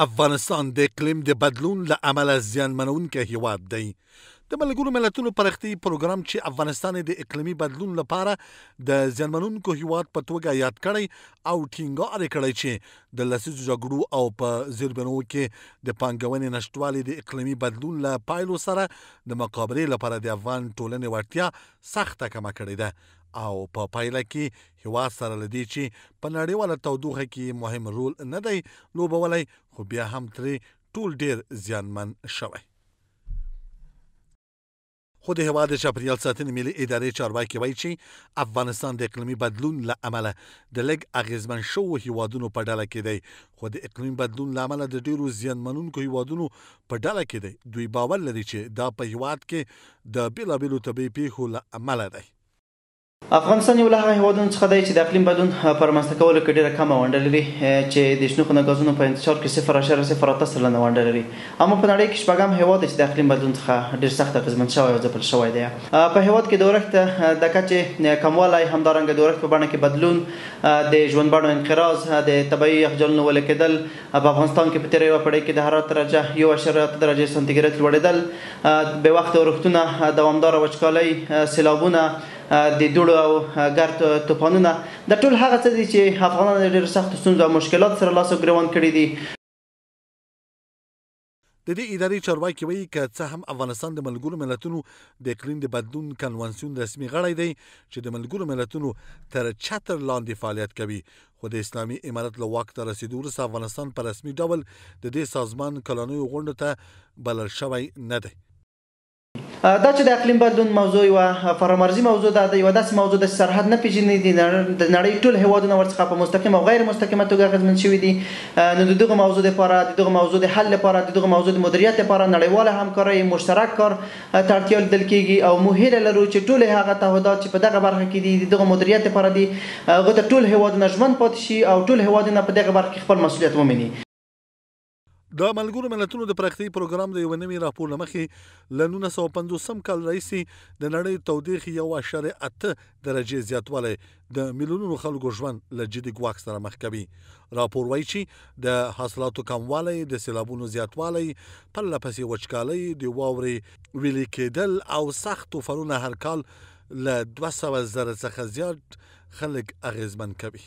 افغانستان د اقلیم د بدلون له امله زیانمنونکی هیواد دی. د ملګرو ملتونو پرختي پروګرام چې افغانستان د اقلیمي بدلون لپاره د زیانمنونکو هیواد په توګه یاد کړی او ټینګار کړی چې د لسیزو جګړو او په زیربناوو کې د پانګونې نشتوالي د اقلیمي بدلون له پایلو سره د مقابلې لپاره د افغان ټولنې وړتیا سخته کمه کړې ده او په پایله کې هیواد سره لدی چې په نړیواله تودوخه کې مهم رول نه دی لوبولی خو بیا هم ترې ټول ډیر زیانمن شوی. خو د هیواد چاپیریال ساتنې ملي ادارې چارواکي وایي چې افغانستان د اقلیمي بدلون له امله د لږ اغیزمن شوو هیوادونو په ډله کې دی خو د اقلیمي بدلون له امله د ډیرو زیانمنونکو هیوادونو په ډله کې دی. دوی باور لري چې دا په هیواد کې د بیلابیلو طبیعي پیښو له امله دی. افغانستان یو له هغه هیوادونو څخه دی چې د اقلیم بدلون په رامنځته کولو کې ډېره کمه ونډه لري چې د شنو خونو غازونو په انتشار کې 0.08 سلنه ونډه لري. اما په نړۍ کې شپږم هیواد دی چې د اقلیم بدلون څخه ډېر سخت اغېزمن شوی او ځپل شوی دی. په هیواد کې د اورښت د کچې کموالی، همدارنګه د اورښت په بڼه کې بدلون، د ژوندبڼو انقراض، د طبیعي یخچالونو ویلې کېدل، په افغانستان کې په تېره یوه پړۍ کې د حرارت درجه 1.8 درجې سانتیګریډ لوړېدل، بې وخته اورښتونه، دوامداره وچکالۍ، سیلابونه، د دوړو او ګرد طوفانونه، د ټول هغه څه دي چې افغانان د ډېرو سختو ستونزو او مشکلاتو سره لاس او ګریوان کړي دي. د دې ادارې چارواکي وایي که څه هم افغانستان د ملګرو ملتونو د اقلیم د بدلون کنوانسیون رسمي غړی دی چې د ملګرو ملتونو تر چتر لاندې فعالیت کوي، خو د اسلامي امارت له واک ته رسیدو وروسته افغانستان په رسمي ډول د دې سازمان کلنیو غونډو ته بلل شوی نه دی. دا چې د اقلیم بدلون موضوع یوه فرامرزي موضوع ده، د یوه داسې موضوع ده چې سرحد نه پېژني، د نړۍ ټول هیوادونه ورڅخه په مستقیم او غیر مستقیمه توګه اغېزمن شوي دي. نو د دغه موضوع دپاره، د دغه موضوع د حل لپاره، د دغه موضوع د مدیریت لپاره نړیواله همکارۍ، مشترک کار ته اړتیا لیدل کېږي او موږ هیله لرو چې ټول هغه تعهدات چې په دغه برخه کې دي د دغه مدیریت لپاره دي، هغو ته ټول هیوادونه ژمن پاتې شي او ټول هیوادونه په دغه برخه کې خپل مسؤلیت ومني. د ملګرو ملتونو د پرختي پروګرام د یو نوي راپور له مخې له 1950 کال راهیسې د نړۍ تودوخې 1.8 درجې زیاتوالی د میلیونونو خلکو ژوند له جدي ګواښ سره مخ کوي. راپور وایي چې د حاصلاتو کموالی، د سیلابونو زیاتوالی، پرله پسې وچکالۍ، د واورې ویلې کېدل او سخت طوفانونه هر کال له 200,000 څخه زیات خلک اغېزمن کوي.